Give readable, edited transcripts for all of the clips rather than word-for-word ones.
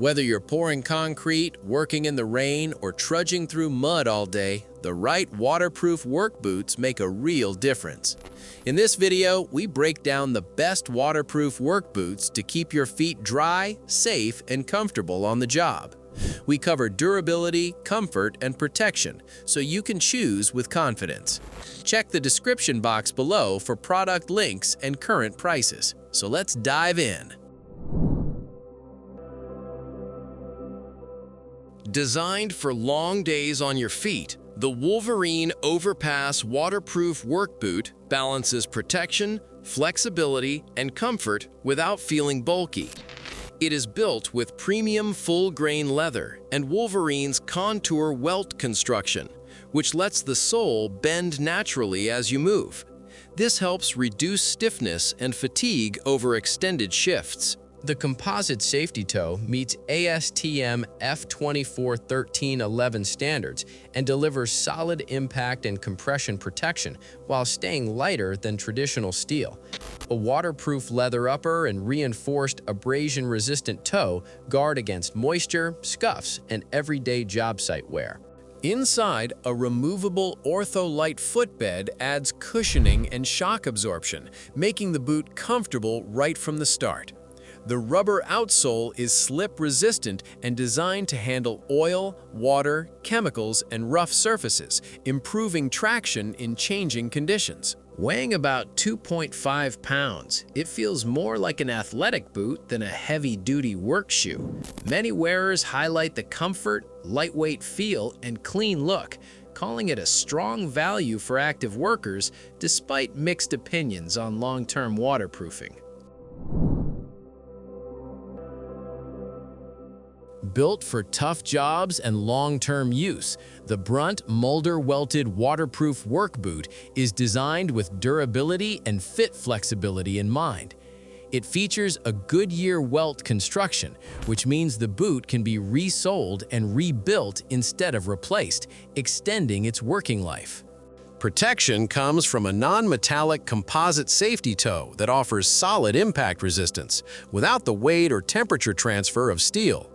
Whether you're pouring concrete, working in the rain, or trudging through mud all day, the right waterproof work boots make a real difference. In this video, we break down the best waterproof work boots to keep your feet dry, safe, and comfortable on the job. We cover durability, comfort, and protection, so you can choose with confidence. Check the description box below for product links and current prices. So let's dive in. Designed for long days on your feet, the Wolverine OVERPASS waterproof work boot balances protection, flexibility, and comfort without feeling bulky. It is built with premium full-grain leather and Wolverine's contour welt construction, which lets the sole bend naturally as you move. This helps reduce stiffness and fatigue over extended shifts. The composite safety toe meets ASTM F241311 standards and delivers solid impact and compression protection while staying lighter than traditional steel. A waterproof leather upper and reinforced abrasion-resistant toe guard against moisture, scuffs, and everyday job site wear. Inside, a removable ortho-lite footbed adds cushioning and shock absorption, making the boot comfortable right from the start. The rubber outsole is slip-resistant and designed to handle oil, water, chemicals, and rough surfaces, improving traction in changing conditions. Weighing about 2.5 pounds, it feels more like an athletic boot than a heavy-duty work shoe. Many wearers highlight the comfort, lightweight feel, and clean look, calling it a strong value for active workers despite mixed opinions on long-term waterproofing. Built for tough jobs and long-term use, the BRUNT MULDER welted waterproof work boot is designed with durability and fit flexibility in mind. It features a Goodyear welt construction, which means the boot can be resoled and rebuilt instead of replaced, extending its working life. Protection comes from a non-metallic composite safety toe that offers solid impact resistance without the weight or temperature transfer of steel.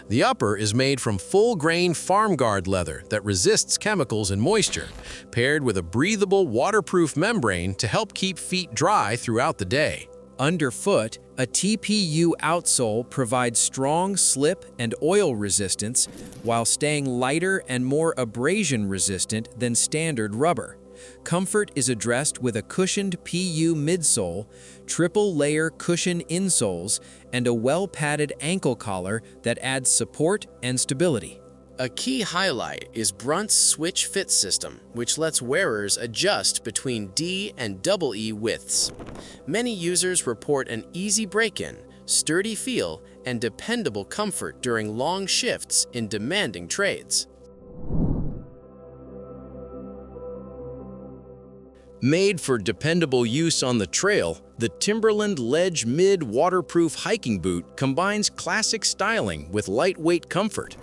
The upper is made from full-grain farm guard leather that resists chemicals and moisture, paired with a breathable, waterproof membrane to help keep feet dry throughout the day. Underfoot, a TPU outsole provides strong slip and oil resistance while staying lighter and more abrasion-resistant than standard rubber. Comfort is addressed with a cushioned PU midsole, triple-layer cushion insoles, and a well-padded ankle collar that adds support and stability. A key highlight is BRUNT's switch fit system, which lets wearers adjust between D and double E widths. Many users report an easy break-in, sturdy feel, and dependable comfort during long shifts in demanding trades. Made for dependable use on the trail, the Timberland Ledge Mid waterproof hiking boot combines classic styling with lightweight comfort.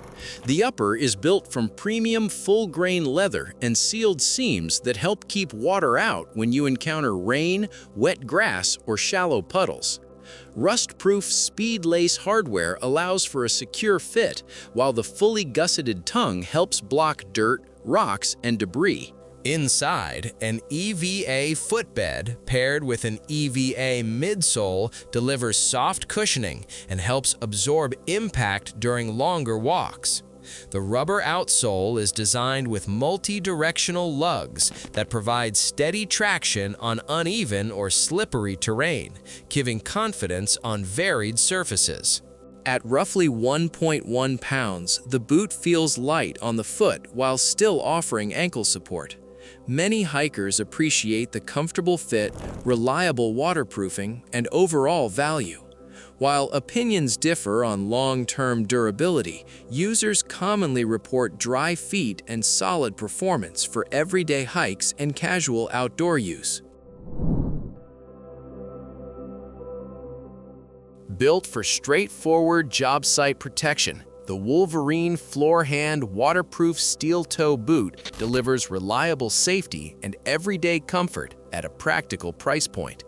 The upper is built from premium full-grain leather and sealed seams that help keep water out when you encounter rain, wet grass, or shallow puddles. Rust-proof speed lace hardware allows for a secure fit, while the fully gusseted tongue helps block dirt, rocks, and debris. Inside, an EVA footbed paired with an EVA midsole delivers soft cushioning and helps absorb impact during longer walks. The rubber outsole is designed with multi-directional lugs that provide steady traction on uneven or slippery terrain, giving confidence on varied surfaces. At roughly 1.1 pounds, the boot feels light on the foot while still offering ankle support. Many hikers appreciate the comfortable fit, reliable waterproofing, and overall value. While opinions differ on long-term durability, users commonly report dry feet and solid performance for everyday hikes and casual outdoor use. Built for straightforward job site protection, the Wolverine FLOORHAND waterproof steel toe boot delivers reliable safety and everyday comfort at a practical price point.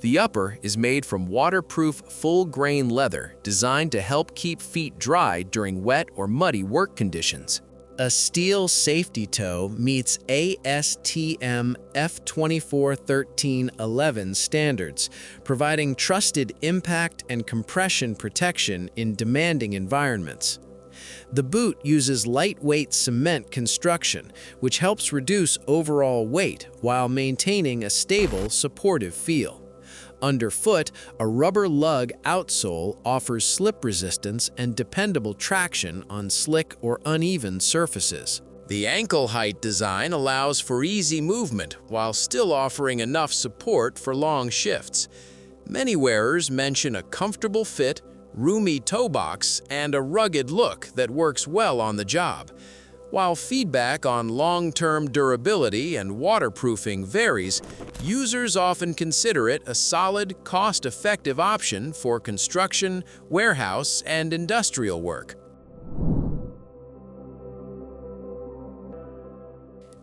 The upper is made from waterproof full-grain leather designed to help keep feet dry during wet or muddy work conditions. A steel safety toe meets ASTM F241311 standards, providing trusted impact and compression protection in demanding environments. The boot uses lightweight cement construction, which helps reduce overall weight while maintaining a stable, supportive feel. Underfoot, a rubber lug outsole offers slip resistance and dependable traction on slick or uneven surfaces. The ankle height design allows for easy movement while still offering enough support for long shifts. Many wearers mention a comfortable fit, roomy toe box, and a rugged look that works well on the job. While feedback on long-term durability and waterproofing varies, users often consider it a solid, cost-effective option for construction, warehouse, and industrial work.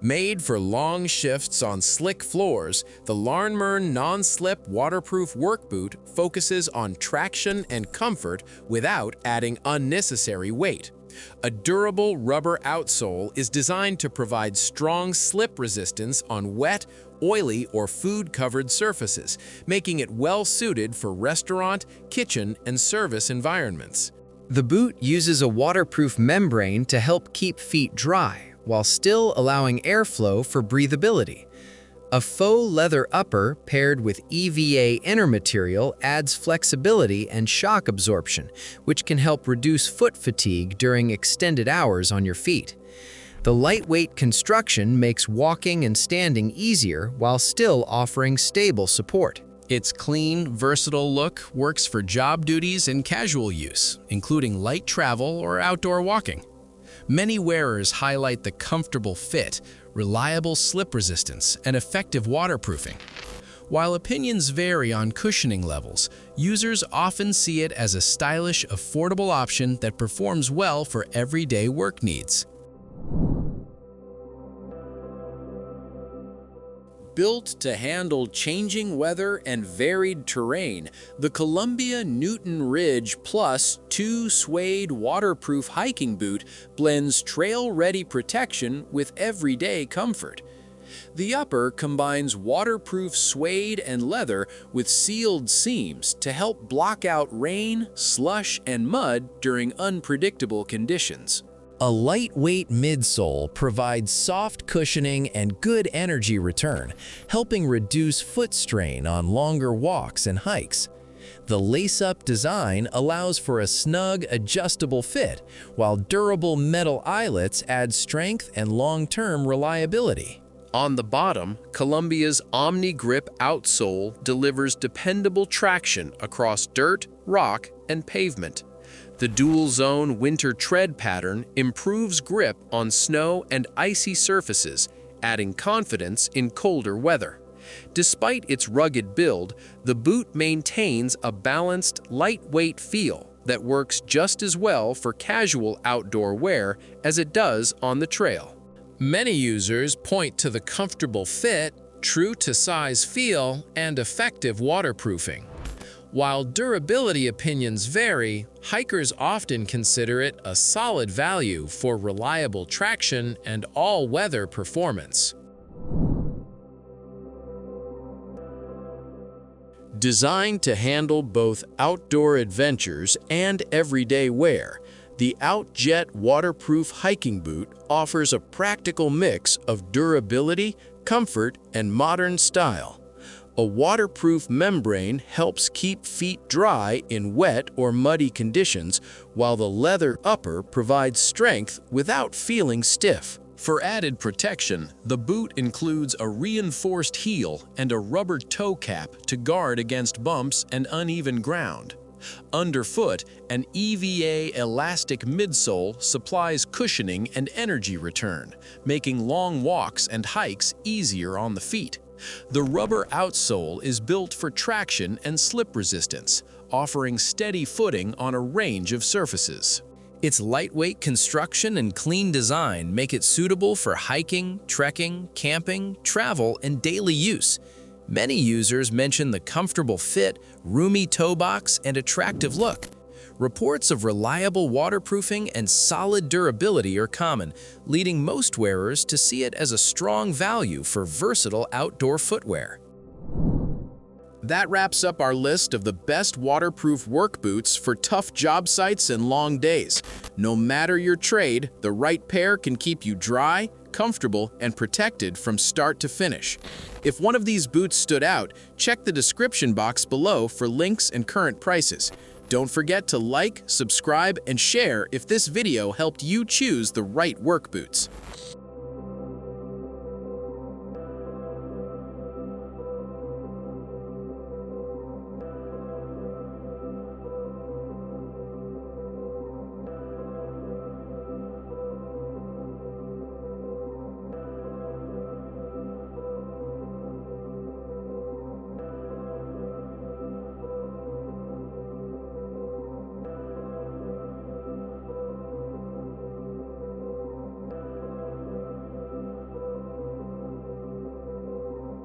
Made for long shifts on slick floors, the LARNMERN non-slip waterproof work boot focuses on traction and comfort without adding unnecessary weight. A durable rubber outsole is designed to provide strong slip resistance on wet, oily, or food-covered surfaces, making it well-suited for restaurant, kitchen, and service environments. The boot uses a waterproof membrane to help keep feet dry, while still allowing airflow for breathability. A faux leather upper paired with EVA inner material adds flexibility and shock absorption, which can help reduce foot fatigue during extended hours on your feet. The lightweight construction makes walking and standing easier while still offering stable support. Its clean, versatile look works for job duties and casual use, including light travel or outdoor walking. Many wearers highlight the comfortable fit, reliable slip resistance, and effective waterproofing. While opinions vary on cushioning levels, users often see it as a stylish, affordable option that performs well for everyday work needs. Built to handle changing weather and varied terrain, the Columbia Newton Ridge Plus 2 suede waterproof hiking boot blends trail-ready protection with everyday comfort. The upper combines waterproof suede and leather with sealed seams to help block out rain, slush, and mud during unpredictable conditions. A lightweight midsole provides soft cushioning and good energy return, helping reduce foot strain on longer walks and hikes. The lace-up design allows for a snug, adjustable fit, while durable metal eyelets add strength and long-term reliability. On the bottom, Columbia's Omni-Grip outsole delivers dependable traction across dirt, rock, and pavement. The dual-zone winter tread pattern improves grip on snow and icy surfaces, adding confidence in colder weather. Despite its rugged build, the boot maintains a balanced, lightweight feel that works just as well for casual outdoor wear as it does on the trail. Many users point to the comfortable fit, true-to-size feel, and effective waterproofing. While durability opinions vary, hikers often consider it a solid value for reliable traction and all-weather performance. Designed to handle both outdoor adventures and everyday wear, the OUTJET waterproof hiking boot offers a practical mix of durability, comfort, and modern style. A waterproof membrane helps keep feet dry in wet or muddy conditions, while the leather upper provides strength without feeling stiff. For added protection, the boot includes a reinforced heel and a rubber toe cap to guard against bumps and uneven ground. Underfoot, an EVA elastic midsole supplies cushioning and energy return, making long walks and hikes easier on the feet. The rubber outsole is built for traction and slip resistance, offering steady footing on a range of surfaces. Its lightweight construction and clean design make it suitable for hiking, trekking, camping, travel, and daily use. Many users mention the comfortable fit, roomy toe box, and attractive look. Reports of reliable waterproofing and solid durability are common, leading most wearers to see it as a strong value for versatile outdoor footwear. That wraps up our list of the best waterproof work boots for tough job sites and long days. No matter your trade, the right pair can keep you dry, comfortable, and protected from start to finish. If one of these boots stood out, check the description box below for links and current prices. Don't forget to like, subscribe, and share if this video helped you choose the right work boots.